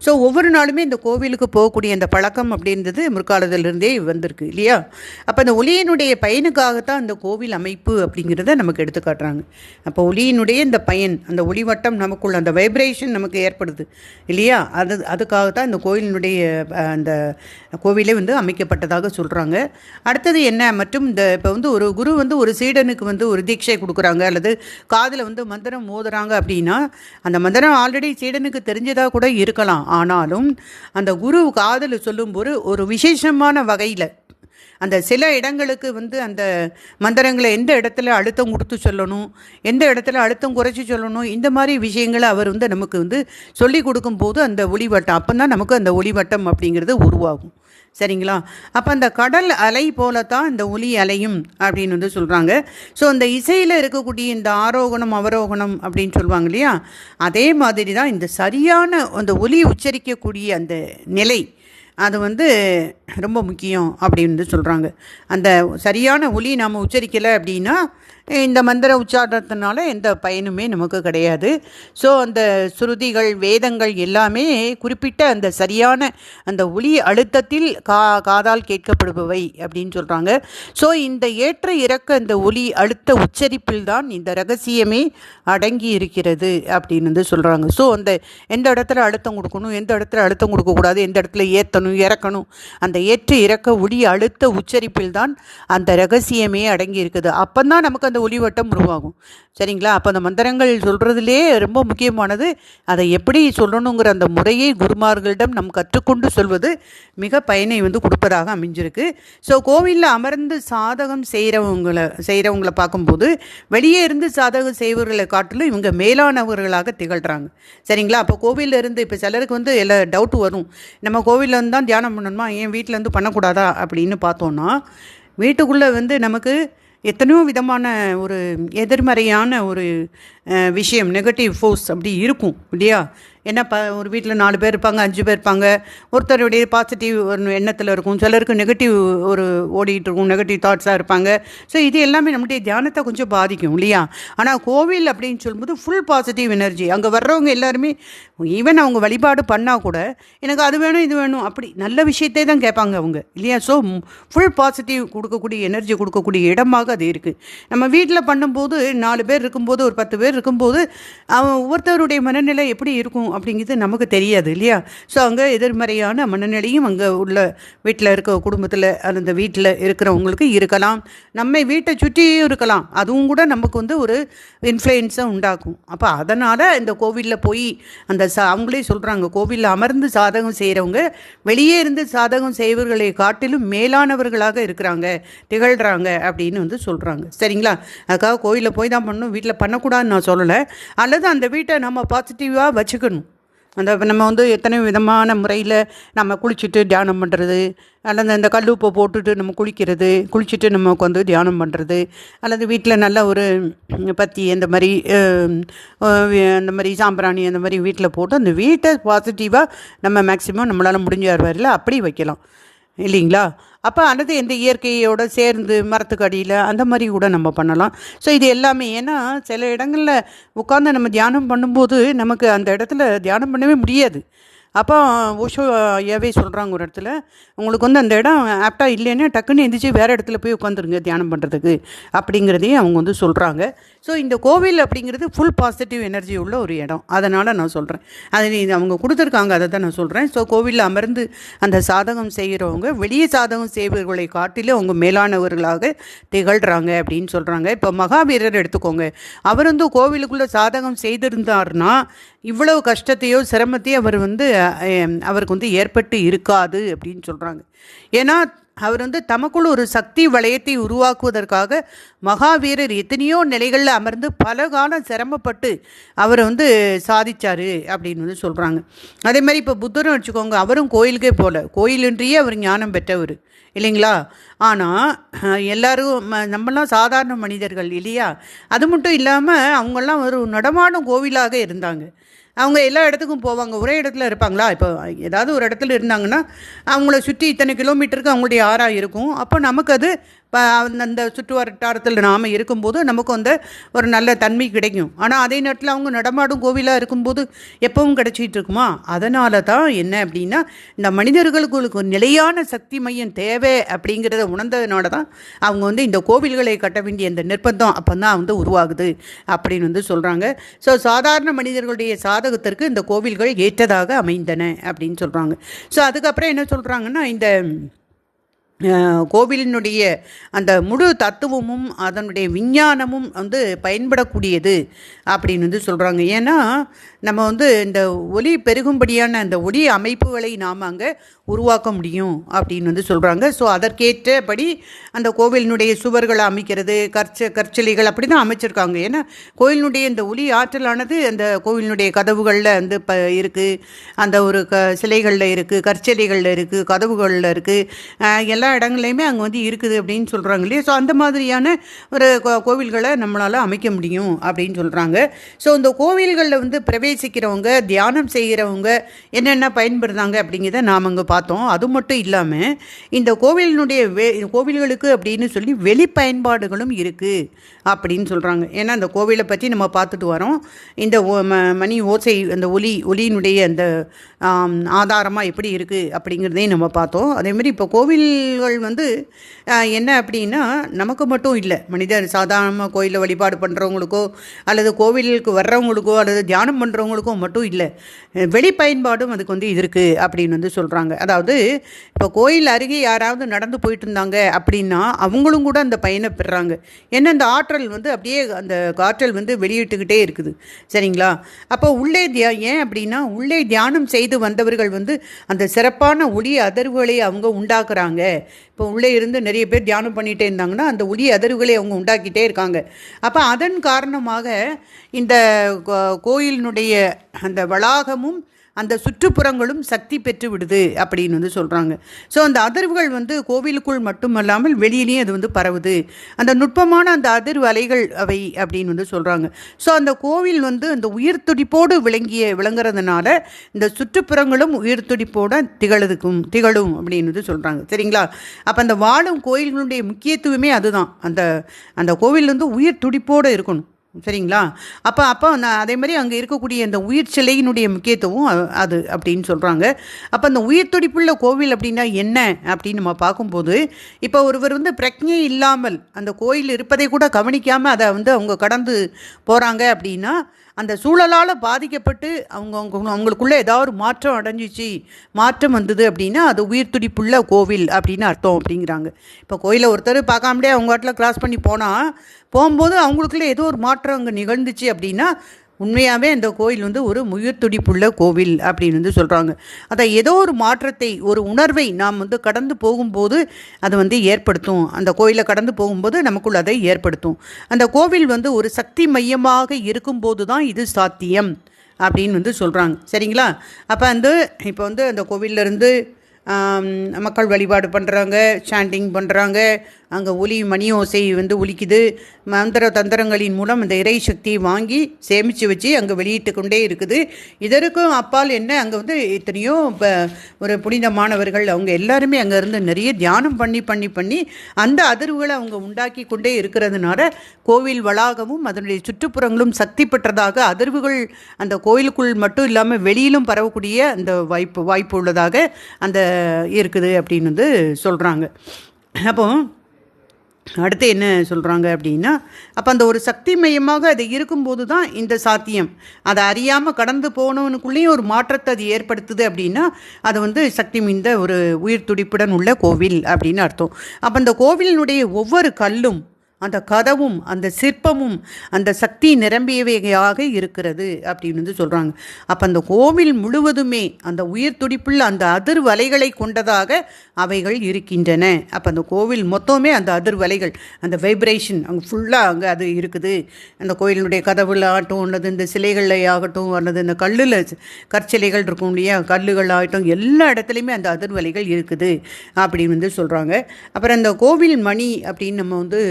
ஸோ ஒவ்வொரு நாளுமே இந்த கோவிலுக்கு போகக்கூடிய அந்த பழக்கம் அப்படின்றது முற்காலத்திலிருந்தே வந்திருக்கு இல்லையா. அப்போ அந்த ஒளியினுடைய பயனுக்காகத்தான் அந்த கோவில் அமைப்பு அப்படிங்கிறத நமக்கு எடுத்து காட்டுறாங்க. அப்போ ஒளியினுடைய இந்த பயன், அந்த ஒளிவட்டம் நமக்குள்ள அந்த வைப்ரேஷன் நமக்கு ஏற்படுது இல்லையா, அதுக்காகத்தான் இந்த கோயிலினுடைய அந்த கோவிலே வந்து அமைக்கப்பட்டதாக சொல்கிறாங்க. அடுத்தது என்ன, மற்றும் இந்த இப்போ வந்து ஒரு குரு வந்து ஒரு சீடனுக்கு வந்து ஒரு தீட்சை கொடுக்குறாங்க, அல்லது காதில் வந்து மந்திரம் மோதுறாங்க அப்படின்னா அந்த மந்திரம் ஆல்ரெடி சீடனுக்கு தெரிஞ்சதாக கூட இருக்கலாம். ஆனாலும் அந்த குரு காதில் சொல்லும்போது ஒரு விசேஷமான வகையில் அந்த சில இடங்களுக்கு வந்து அந்த மந்திரங்களை எந்த இடத்துல அழுத்தம் கொடுத்து சொல்லணும், எந்த இடத்துல அழுத்தம் குறைச்சி சொல்லணும், இந்த மாதிரி விஷயங்களை அவர் வந்து நமக்கு வந்து சொல்லி கொடுக்கும்போது அந்த ஒளிவட்டம் அப்போ தான் நமக்கு அந்த ஒளிவட்டம் அப்படிங்கிறது உருவாகும். சரிங்களா. அப்போ அந்த கடல் அலை போலத்தான் இந்த ஒலி அலையும் அப்படின்னு வந்து சொல்கிறாங்க. ஸோ அந்த இசையில் இருக்கக்கூடிய இந்த ஆரோகணம் அவரோகணம் அப்படின்னு சொல்லுவாங்க இல்லையா, அதே மாதிரி தான் இந்த சரியான அந்த ஒலி உச்சரிக்கக்கூடிய அந்த நிலை அது வந்து ரொம்ப முக்கியம் அப்படின்னு சொல்கிறாங்க. அந்த சரியான ஒலி நாம் உச்சரிக்கலை அப்படின்னா இந்த மந்திர உச்சாரணத்தினால எந்த பயனுமே நமக்கு கிடையாது. ஸோ அந்த ஸ்ருதிகள் வேதங்கள் எல்லாமே குறிப்பிட்ட அந்த சரியான அந்த ஒலி அழுத்தத்தில் காதால் கேட்கப்படுபவை அப்படின்னு சொல்கிறாங்க. ஸோ இந்த ஏற்ற இறக்க இந்த ஒலி அழுத்த உச்சரிப்பில் தான் இந்த ரகசியமே அடங்கி இருக்கிறது அப்படின்னு வந்து சொல்கிறாங்க. ஸோ அந்த எந்த இடத்துல அழுத்தம் கொடுக்கணும், எந்த இடத்துல அழுத்தம் கொடுக்கக்கூடாது, எந்த இடத்துல ஏற்றணும் இறக்கணும், அந்த ஏற்ற இறக்க ஒலி அழுத்த உச்சரிப்பில் தான் அந்த ரகசியமே அடங்கி இருக்குது. அப்போ தான் நமக்கு அந்த ஒளிவட்டம் உருவாகும். சரிங்களா. அப்போ அந்த மந்திரங்கள் சொல்கிறதுலே ரொம்ப முக்கியமானது அதை எப்படி சொல்லணுங்கிற அந்த முறையை குருமார்களிடம் நம் கற்றுக்கொண்டு சொல்வது பயனை வந்து கொடுப்பதாக அமைஞ்சிருக்கு. ஸோ கோவிலில் அமர்ந்து சாதகம் செய்கிறவங்களை பார்க்கும்போது வெளியே இருந்து சாதகம் செய்வர்களை காட்டிலும் இவங்க மேலானவர்களாக திகழ்கிறாங்க. சரிங்களா. அப்போ கோவிலில் இருந்து இப்போ சிலருக்கு வந்து எல்லா டவுட் வரும், நம்ம கோவிலில் இருந்து தான் தியானம் பண்ணணுமா, ஏன் வீட்டில் இருந்து பண்ணக்கூடாதா அப்படின்னு பார்த்தோன்னா, வீட்டுக்குள்ளே வந்து நமக்கு எத்தனையோ விதமான ஒரு எதிர்மறையான ஒரு விஷயம் நெகட்டிவ் ஃபோர்ஸ் அப்படி இருக்கும் இல்லையா. ஏன்னா ஒரு வீட்டில் 4 பேர் இருப்பாங்க, 5 பேர் இருப்பாங்க. ஒருத்தருடைய பாசிட்டிவ் ஒரு எண்ணத்தில் இருக்கும், சிலருக்கு நெகட்டிவ் ஒரு ஓடிட்டு இருக்கும், நெகட்டிவ் தாட்ஸாக இருப்பாங்க. ஸோ இது எல்லாமே நம்முடைய தியானத்தை கொஞ்சம் பாதிக்கும் இல்லையா? ஆனால் கோவில் அப்படின்னு சொல்லும்போது ஃபுல் பாசிட்டிவ் எனர்ஜி. அங்கே வர்றவங்க எல்லாருமே ஈவன் அவங்க வழிபாடு பண்ணால் கூட எனக்கு அது வேணும் இது வேணும் அப்படி நல்ல விஷயத்தை தான் கேட்பாங்க அவங்க இல்லையா? ஸோ ஃபுல் பாசிட்டிவ் கொடுக்கக்கூடிய எனர்ஜி கொடுக்கக்கூடிய இடமாக அது இருக்குது. நம்ம வீட்டில் பண்ணும்போது 4 பேர் இருக்கும்போது, ஒரு 10 பேர் இருக்கும்போது ஒவ்வொருத்தருடைய மனநிலை எப்படி இருக்கும் அப்படிங்கிறது நமக்கு தெரியாது இல்லையா? ஸோ அங்கே எதிர்மறையான மனநிலையும் அங்கே உள்ள வீட்டில் இருக்க குடும்பத்தில் அந்த வீட்டில் இருக்கிறவங்களுக்கு இருக்கலாம், நம்ம வீட்டை சுற்றியும் இருக்கலாம். அதுவும் கூட நமக்கு வந்து ஒரு இன்ஃப்ளூயன்ஸை உண்டாக்கும். அப்போ அதனால் இந்த கோவிலில் போய் அந்த அவங்களே சொல்கிறாங்க, கோவிலில் அமர்ந்து சாதகம் செய்கிறவங்க வெளியே இருந்து சாதகம் செய்வர்களை காட்டிலும் மேலானவர்களாக இருக்கிறாங்க, திகழ்கிறாங்க அப்படின்னு வந்து சொல்கிறாங்க. சரிங்களா? அதுக்காக கோயிலில் போய் தான் பண்ணணும், வீட்டில் பண்ணக்கூடாதுன்னு நான் சொல்லலை. அல்லது அந்த வீட்டை நம்ம பாசிட்டிவாக வச்சுக்கணும். அந்த நம்ம வந்து எத்தனை விதமான முறையில் நம்ம குளிச்சுட்டு தியானம் பண்ணுறது, அல்லது அந்த கல்லுப்பை போட்டுட்டு நம்ம குளிச்சுட்டு நமக்கு வந்து தியானம் பண்ணுறது, அல்லது வீட்டில் நல்ல ஒரு பத்தி அந்த மாதிரி சாம்பிராணி அந்த மாதிரி வீட்டில் போட்டு அந்த வீட்டை பாசிட்டிவாக நம்ம மேக்ஸிமம் நம்மளால் முடிஞ்ச வரையில் அப்படி வைக்கலாம் இல்லைங்களா? அப்போ அல்லது இந்த இயற்கையோடு சேர்ந்து மரத்துக்கு அடியில் அந்த மாதிரி கூட நம்ம பண்ணலாம். ஸோ இது எல்லாமே ஏன்னா சில இடங்களில் உட்காந்து நம்ம தியானம் பண்ணும்போது நமக்கு அந்த இடத்துல தியானம் பண்ணவே முடியாது. அப்போ ஓஷோ ஐயாவே சொல்கிறாங்க ஒரு இடத்துல, உங்களுக்கு வந்து அந்த இடம் ஆப்டாக இல்லைன்னா டக்குன்னு எந்திரிச்சு வேறு இடத்துல போய் உட்காந்துருங்க தியானம் பண்ணுறதுக்கு அப்படிங்கிறதையும் அவங்க வந்து சொல்கிறாங்க. ஸோ இந்த கோவில் அப்படிங்கிறது ஃபுல் பாசிட்டிவ் எனர்ஜி உள்ள ஒரு இடம். அதனால் நான் சொல்கிறேன், அது அவங்க கொடுத்துருக்காங்க, அதை தான் நான் சொல்கிறேன். ஸோ கோவிலில் அமர்ந்து அந்த சாதகம் செய்கிறவங்க வெளியே சாதகம் செய்பவர்களை காட்டிலும் அவங்க மேலானவர்களாக திகழ்கிறாங்க அப்படின்னு சொல்கிறாங்க. இப்போ மகாவீரர் எடுத்துக்கோங்க, அவர் வந்து கோவிலுக்குள்ளே சாதகம் செய்திருந்தார்னா இவ்வளவு கஷ்டத்தையோ சிரமத்தையோ அவருக்கு வந்து ஏற்பட்டு இருக்காது அப்படின்னு சொல்கிறாங்க. ஏன்னா அவர் வந்து தமக்குள் ஒரு சக்தி வளையத்தை உருவாக்குவதற்காக மகாவீரர் எத்தனையோ நிலைகளில் அமர்ந்து பல காலம் சிரமப்பட்டு அவர் வந்து சாதிச்சார் அப்படின்னு வந்து சொல்கிறாங்க. அதே மாதிரி இப்போ புத்தரும் வச்சுக்கோங்க, அவரும் கோயிலுக்கே போகல, கோயிலின்றியே அவர் ஞானம் பெற்றவர் இல்லைங்களா? ஆனால் எல்லோரும் நம்மளாம் சாதாரண மனிதர்கள் இல்லையா? அது மட்டும் இல்லாமல் அவங்கெல்லாம் ஒரு நடமாடும் கோவிலாக இருந்தாங்க. அவங்க எல்லா இடத்துக்கும் போவாங்க, ஒரே இடத்துல இருப்பாங்களா? இப்போ ஏதாவது ஒரு இடத்துல இருந்தாங்கன்னா அவங்கள சுற்றி இத்தனை கிலோமீட்டருக்கு அவங்களுடைய ஆறாக இருக்கும். அப்போ நமக்கு அது அந்த சுற்று வட்டாரத்தில் நாம் இருக்கும்போது நமக்கு வந்து ஒரு நல்ல தன்மை கிடைக்கும். ஆனால் அதே நேரத்தில் அவங்க நடமாடும் கோவிலாக இருக்கும்போது எப்பவும் கிடைச்சிட்டு இருக்குமா? அதனால தான் என்ன அப்படின்னா, இந்த மனிதர்களுக்கு ஒரு நிலையான சக்தி மையம் தேவை அப்படிங்கிறத உணர்ந்ததுனால தான் அவங்க வந்து இந்த கோவில்களை கட்ட வேண்டிய இந்த நிர்பந்தம் அப்போ தான் வந்து உருவாகுது அப்படின்னு வந்து சொல்கிறாங்க. ஸோ சாதாரண மனிதர்களுடைய சாதகத்திற்கு இந்த கோவில்கள் ஏற்றதாக அமைந்தன அப்படின்னு சொல்கிறாங்க. ஸோ அதுக்கப்புறம் என்ன சொல்கிறாங்கன்னா, இந்த கோவிலினுடைய அந்த முழு தத்துவமும் அதனுடைய விஞ்ஞானமும் வந்து பயன்படக்கூடியது அப்படின்னு வந்து சொல்கிறாங்க. ஏன்னா நம்ம வந்து இந்த ஒலி பெருகும்படியான அந்த ஒலி அமைப்புகளை நாம் அங்கே உருவாக்க முடியும் அப்படின்னு வந்து சொல்கிறாங்க. ஸோ அதற்கேற்றபடி அந்த கோவிலினுடைய சுவர்களை அமைக்கிறது, கற்சிலைகள் அப்படி தான் அமைச்சிருக்காங்க. ஏன்னா கோவிலினுடைய இந்த ஒலி ஆற்றலானது அந்த கோவிலினுடைய கதவுகளில் வந்து இருக்குது, அந்த ஒரு சிலைகளில் இருக்குது, கற்சிலைகளில் இருக்குது, கதவுகளில் இருக்குது, எல்லா இடங்கள்லையுமே அங்கே வந்து இருக்குது அப்படின்னு சொல்கிறாங்க இல்லையா? ஸோ அந்த மாதிரியான ஒரு கோவில்களை நம்மளால் அமைக்க முடியும் அப்படின்னு சொல்கிறாங்க. ஸோ இந்த கோவில்களில் வந்து பிரவேசிக்கிறவங்க, தியானம் செய்கிறவங்க என்னென்ன பயன்படுறாங்க அப்படிங்கிறத நாம் அங்கே பார்த்தோம். அது மட்டும் இல்லாமல் இந்த கோவிலினுடைய கோவில்களுக்கு அப்படின்னு சொல்லி வெளி பயன்பாடுகளும் இருக்குது அப்படின்னு சொல்கிறாங்க. ஏன்னா அந்த கோவிலை பற்றி நம்ம பார்த்துட்டு வரோம். இந்த மணி ஓசை, அந்த ஒலியினுடைய அந்த ஆதாரமாக எப்படி இருக்குது அப்படிங்கிறதையும் நம்ம பார்த்தோம். அதேமாதிரி இப்போ கோவில்கள் வந்து என்ன அப்படின்னா நமக்கு மட்டும் இல்லை, மனிதர் சாதாரணமாக கோயிலில் வழிபாடு பண்ணுறவங்களுக்கோ அல்லது கோவிலுக்கு வர்றவங்களுக்கோ அல்லது தியானம் பண்ணுறவங்களுக்கோ மட்டும் இல்லை, வெளி பயன்பாடும் அதுக்கு வந்து இது இருக்குது அப்படின்னு வந்து சொல்கிறாங்க. அதாவது இப்போ கோயில் அருகே யாராவது நடந்து போயிட்டு இருந்தாங்க அப்படின்னா அவங்களும் கூட அந்த பயனை பெறுறாங்க. ஏன்னா அந்த ஆற்றல் வந்து அப்படியே அந்த ஆற்றல் வந்து வெளியிட்டுக்கிட்டே இருக்குது. சரிங்களா? அப்போ உள்ளே ஏன் அப்படின்னா உள்ளே தியானம் செய்து வந்தவர்கள் வந்து அந்த சிறப்பான ஒளி அதிர்வுகளை அவங்க உண்டாக்குறாங்க. இப்போ உள்ளே இருந்து நிறைய பேர் தியானம் பண்ணிகிட்டே இருந்தாங்கன்னா அந்த ஒளி அதிர்வுகளை அவங்க உண்டாக்கிட்டே இருக்காங்க. அப்போ அதன் காரணமாக இந்த கோயிலினுடைய அந்த வளாகமும் அந்த சுற்றுப்புறங்களும் சக்தி பெற்று விடுது அப்படின்னு வந்து சொல்கிறாங்க. ஸோ அந்த அதிர்வுகள் வந்து கோவிலுக்குள் மட்டுமல்லாமல் வெளியிலேயும் அது வந்து பரவுது. அந்த நுட்பமான அந்த அதிர்வு அலைகள் அவை அப்படின்னு வந்து சொல்கிறாங்க. ஸோ அந்த கோவில் வந்து அந்த உயிர் துடிப்போடு விளங்குறதுனால இந்த சுற்றுப்புறங்களும் உயிர் துடிப்போட திகழும் அப்படின்னு வந்து சொல்கிறாங்க. சரிங்களா? அப்போ அந்த வாழும் கோயில்களுடைய முக்கியத்துவமே அதுதான். அந்த அந்த கோவில் வந்து உயிர் துடிப்போடு இருக்கணும். சரிங்களா? அப்போ அதே மாதிரி அங்கே இருக்கக்கூடிய அந்த உயிர் சிலையினுடைய முக்கியத்துவம் அது அப்படின்னு சொல்கிறாங்க. அப்போ அந்த உயிர் துடிப்புள்ள கோவில் அப்படின்னா என்ன அப்படின்னு நம்ம பார்க்கும்போது, இப்போ ஒருவர் வந்து பிரக்ஞை இல்லாமல் அந்த கோயில் இருப்பதை கூட கவனிக்காமல் அதை வந்து அவங்க கடந்து போகிறாங்க அப்படின்னா, அந்த சூழலால் பாதிக்கப்பட்டு அவங்களுக்குள்ளே ஏதாவது ஒரு மாற்றம் வந்தது அப்படின்னா அது உயிர் துடிப்புள்ள கோவில் அப்படின்னு அர்த்தம் அப்படிங்கிறாங்க. இப்போ கோயிலை ஒருத்தர் பார்க்காமலே அவங்க வாட்டில் கிராஸ் பண்ணி போகும்போது அவங்களுக்குள்ளே ஏதோ ஒரு மாற்றம் அங்கே நிகழ்ந்துச்சு அப்படின்னா உண்மையாகவே இந்த கோயில் வந்து ஒரு உயிர் துடிப்புள்ள கோவில் அப்படின்னு வந்து சொல்கிறாங்க. அதை ஏதோ ஒரு மாற்றத்தை, ஒரு உணர்வை நாம் வந்து கடந்து போகும்போது அது வந்து ஏற்படுத்தும். அந்த கோயிலை கடந்து போகும்போது நமக்குள்ள அதை ஏற்படுத்தும். அந்த கோவில் வந்து ஒரு சக்தி மையமாக இருக்கும்போது தான் இது சாத்தியம் அப்படின்னு வந்து சொல்கிறாங்க. சரிங்களா? அப்போ வந்து இப்போ வந்து அந்த கோவிலிருந்து மக்கள் வழிபாடு பண்ணுறாங்க, சாண்டிங் பண்ணுறாங்க, அங்கே மணி ஓசை வந்து ஒலிக்குது. மந்திர தந்திரங்களின் மூலம் அந்த இறை சக்தியை வாங்கி சேமித்து வச்சு அங்கே வெளியிட்டு கொண்டே இருக்குது. இதற்கும் அப்பால் என்ன, அங்கே வந்து எத்தனையோ ஒரு புனிதமானவர்கள் அவங்க எல்லாருமே அங்கே இருந்து நிறைய தியானம் பண்ணி அந்த அதிர்வுகளை அவங்க உண்டாக்கி கொண்டே இருக்கிறதுனால கோவில் வளாகமும் அதனுடைய சுற்றுப்புறங்களும் சக்தி பெற்றதாக அதிர்வுகள் அந்த கோயிலுக்குள் மட்டும் இல்லாமல் வெளியிலும் பரவக்கூடிய அந்த வாய்ப்பு உள்ளதாக அந்த இருக்குது அப்படின்னு வந்து சொல்கிறாங்க. அப்போ அடுத்து என்ன சொல்கிறாங்க அப்படின்னா, அப்போ அந்த ஒரு சக்தி மையமாக அது இருக்கும்போது தான் இந்த சாத்தியம். அதை அறியாமல் கடந்து போனவனுக்குள்ளேயும் ஒரு மாற்றத்தை அது ஏற்படுத்துது அப்படின்னா அது வந்து சக்தி மிந்த ஒரு உயிர் துடிப்புடன் உள்ள கோவில் அப்படின்னு அர்த்தம். அப்போ அந்த கோவிலினுடைய ஒவ்வொரு கல்லும், அந்த கதவும், அந்த சிற்பமும் அந்த சக்தி நிரம்பியவையாக இருக்கிறது அப்படின்னு வந்து சொல்கிறாங்க. அப்போ அந்த கோவில் முழுவதுமே அந்த உயிர் துடிப்புள்ள அந்த அதிர்வு அலைகளை கொண்டதாக அவைகள் இருக்கின்றன. அப்போ அந்த கோவில் மொத்தமே அந்த அதிர்வு அலைகள், அந்த வைப்ரேஷன் அங்கே ஃபுல்லாக அங்கே அது இருக்குது. அந்த கோயிலினுடைய கதவுல ஆகட்டும், அல்லது இந்த சிலைகளில் ஆகட்டும், அல்லது இந்த கற்சிலைகள் இருக்கும் இல்லையா, கல்லுகள் ஆகட்டும், எல்லா இடத்துலையுமே அந்த அதிர்வு அலைகள் இருக்குது அப்படின்னு வந்து சொல்கிறாங்க. அப்புறம் இந்த கோவில் மணி அப்படின்னு நம்ம வந்து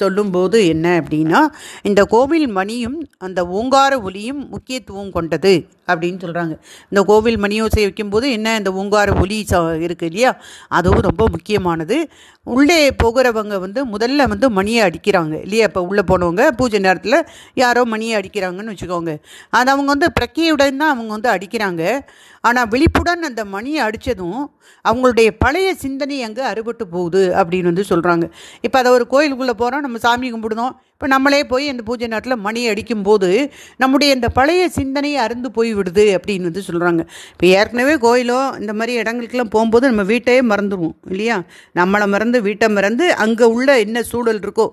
சொல்லும்போது என்ன அப்படின்னா, இந்த கோவில் மணியும் அந்த ஓங்கார ஒலியும் முக்கியத்துவம் கொண்டது அப்படின்னு சொல்கிறாங்க. இந்த கோவில் மணியோசை வைக்கும்போது என்ன, இந்த ஓங்கார ஒலி இருக்குது இல்லையா, அதுவும் ரொம்ப முக்கியமானது. உள்ளே போகிறவங்க வந்து முதல்ல வந்து மணியை அடிக்கிறாங்க இல்லையா. இப்போ உள்ளே போனவங்க பூஜை நேரத்தில் யாரோ மணியை அடிக்கிறாங்கன்னு வச்சுக்கோங்க. அது அவங்க வந்து பிரக்கையுடன் தான் அவங்க வந்து அடிக்கிறாங்க. ஆனால் விழிப்புடன் அந்த மணியை அடித்ததும் அவங்களுடைய பழைய சிந்தனை அங்கே அறுபட்டு போகுது அப்படின்னு வந்து சொல்கிறாங்க. இப்போ அதை ஒரு கோயிலுக்குள்ளே போகிறோம், நம்ம சாமி கும்பிடுதோம், இப்போ நம்மளே போய் அந்த பூஜை நேரத்தில் மணி அடிக்கும்போது நம்முடைய இந்த பழைய சிந்தனையை அருந்து போய் விடுது அப்படின்னு வந்து சொல்கிறாங்க. இப்போ ஏற்கனவே கோயிலோ இந்த மாதிரி இடங்களுக்கெல்லாம் போகும்போது நம்ம வீட்டையே மறந்துடுவோம் இல்லையா. நம்மளை மறந்து வீட்டை மறந்து அங்கே உள்ள என்ன சூழல் இருக்கோ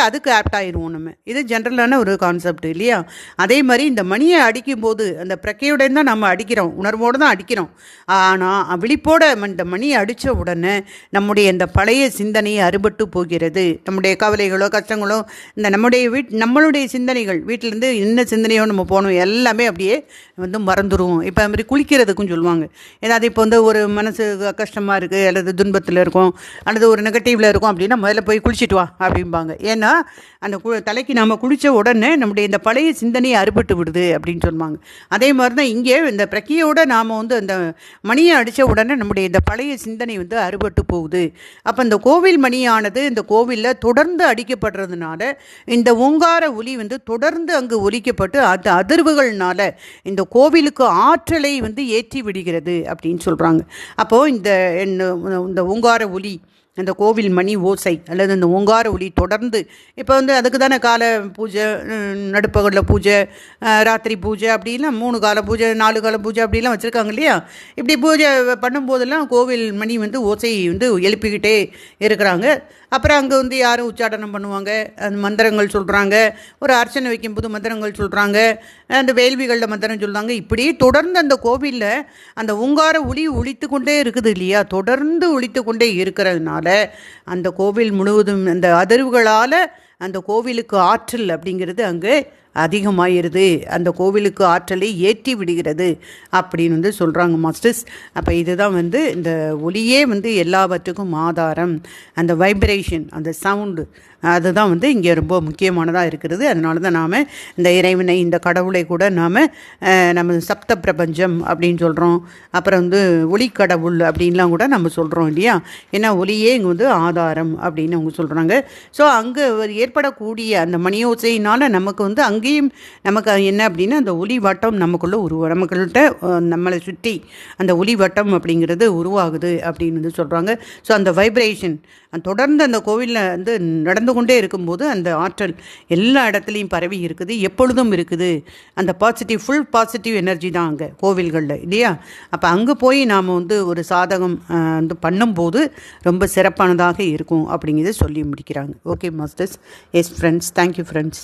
அதுக்கு ஆப்ட் ஆயிடுவோம் நம்ம. இது ஜென்ரலான ஒரு கான்செப்ட் இல்லையா. அதே மாதிரி இந்த மணியை அடிக்கும்போது அந்த பிரக்கையுடன் தான் நம்ம அடிக்கிறோம், உணர்வோடு தான் அடிக்கிறோம். ஆனால் விழிப்போட இந்த மணியை அடித்த உடனே நம்முடைய இந்த பழைய சிந்தனையை அறுபட்டு போகிறது. நம்முடைய கவலைகளோ கஷ்டங்களோ இந்த நம்மளுடைய சிந்தனைகள், வீட்டிலேருந்து என்ன சிந்தனையோ நம்ம போகணும் எல்லாமே அப்படியே வந்து மறந்துடும். இப்போ அது மாதிரி குளிக்கிறதுக்கும் சொல்லுவாங்க. ஏதாவது இப்போ வந்து ஒரு மனசு கஷ்டமாக இருக்குது, அல்லது துன்பத்தில் இருக்கும், அல்லது ஒரு நெகட்டிவில் இருக்கும் அப்படின்னா முதல்ல போய் குளிச்சுட்டு வா அப்படிம்பாங்க. ஏன்னா அந்த தலைக்கு நாம் குளித்த உடனே நம்முடைய இந்த பழைய சிந்தனையை அறுபட்டு விடுது அப்படின்னு சொல்லுவாங்க. அதே மாதிரி தான் இங்கே இந்த பிரக்கையோடு நாம் வந்து அந்த மணியை அடித்த உடனே நம்முடைய இந்த பழைய சிந்தனை வந்து அறுபட்டு போகுது. அப்போ இந்த கோவில் மணியானது இந்த கோவிலில் தொடர்ந்து அடிக்கப்படுறதுனால இந்த ஓங்கார ஒலி வந்து தொடர்ந்து அங்கு ஒலிக்கப்பட்டு அந்த அதிர்வுகள்னால இந்த கோவிலுக்கு ஆற்றலை வந்து ஏற்றி விடுகிறது அப்படின்னு சொல்கிறாங்க. அப்போது இந்த ஓங்கார ஒலி, அந்த கோவில் மணி ஓசை அல்லது அந்த ஓங்கார ஒலி தொடர்ந்து இப்போ வந்து அதுக்கு தானே கால பூஜை, நடுப்பகலில் பூஜை, ராத்திரி பூஜை அப்படிலாம் 3 கால பூஜை 4 கால பூஜை அப்படிலாம் வச்சுருக்காங்க இல்லையா. இப்படி பூஜை பண்ணும்போதெல்லாம் கோவில் மணி வந்து ஓசை வந்து எழுப்பிக்கிட்டே இருக்கிறாங்க. அப்புறம் அங்கே வந்து யாரும் உச்சாடனம் பண்ணுவாங்க, அந்த மந்திரங்கள் சொல்கிறாங்க, ஒரு அர்ச்சனை வைக்கும்போது மந்திரங்கள் சொல்கிறாங்க, அந்த வேள்விகளில் மந்திரம் சொல்கிறாங்க. இப்படி தொடர்ந்து அந்த கோவிலில் அந்த ஓங்கார ஒலி ஒலித்து கொண்டே இருக்குது இல்லையா, தொடர்ந்து ஒலித்து கொண்டே இருக்கிறதுனால அந்த கோவில் முழுவதும் அந்த அதிர்வுகளால் அந்த கோவிலுக்கு ஆற்றல் அப்படிங்கிறது அங்கே அதிகமாயிருது, அந்த கோவிலுக்கு ஆற்றலை ஏற்றி விடுகிறது அப்படின்னு வந்து சொல்கிறாங்க மாஸ்டர்ஸ். அப்போ இதுதான் வந்து இந்த ஒலியே வந்து எல்லாவற்றுக்கும் ஆதாரம். அந்த வைப்ரேஷன், அந்த சவுண்டு, அதுதான் வந்து இங்கே ரொம்ப முக்கியமானதாக இருக்கிறது. அதனால தான் நாம் இந்த இறைவனை, இந்த கடவுளை கூட நம்ம சப்த பிரபஞ்சம் அப்படின்னு சொல்கிறோம். அப்புறம் வந்து ஒளிக்கடவுள் அப்படின்லாம் கூட நம்ம சொல்கிறோம் இல்லையா. ஏன்னா ஒலியே இங்கே வந்து ஆதாரம் அப்படின்னு அவங்க சொல்கிறாங்க. ஸோ அங்கே ஏற்படக்கூடிய அந்த மணியோசையினால் நமக்கு வந்து அங்கேயும் நமக்கு என்ன அப்படின்னா அந்த ஒளி வட்டம் நமக்குள்ளே நம்மக்கிட்ட நம்மளை சுற்றி அந்த ஒளி வட்டம் அப்படிங்கிறது உருவாகுது அப்படின்னு வந்து சொல்கிறாங்க. ஸோ அந்த வைப்ரேஷன் தொடர்ந்து அந்த கோவிலில் வந்து நடந்து கொண்டே இருக்கும்போது அந்த ஆற்றல் எல்லா இடத்துலையும் பரவி இருக்குது, எப்பொழுதும் இருக்குது. அந்த பாசிட்டிவ், ஃபுல் பாசிட்டிவ் எனர்ஜி தான் அங்கே கோவில்களில் இல்லையா. அப்போ அங்கே போய் நாம் வந்து ஒரு சாதகம் வந்து பண்ணும்போது ரொம்ப சிறப்பானதாக இருக்கும் அப்படிங்கிறத சொல்லி முடிக்கிறாங்க. Okay masters. S friends, thank you friends.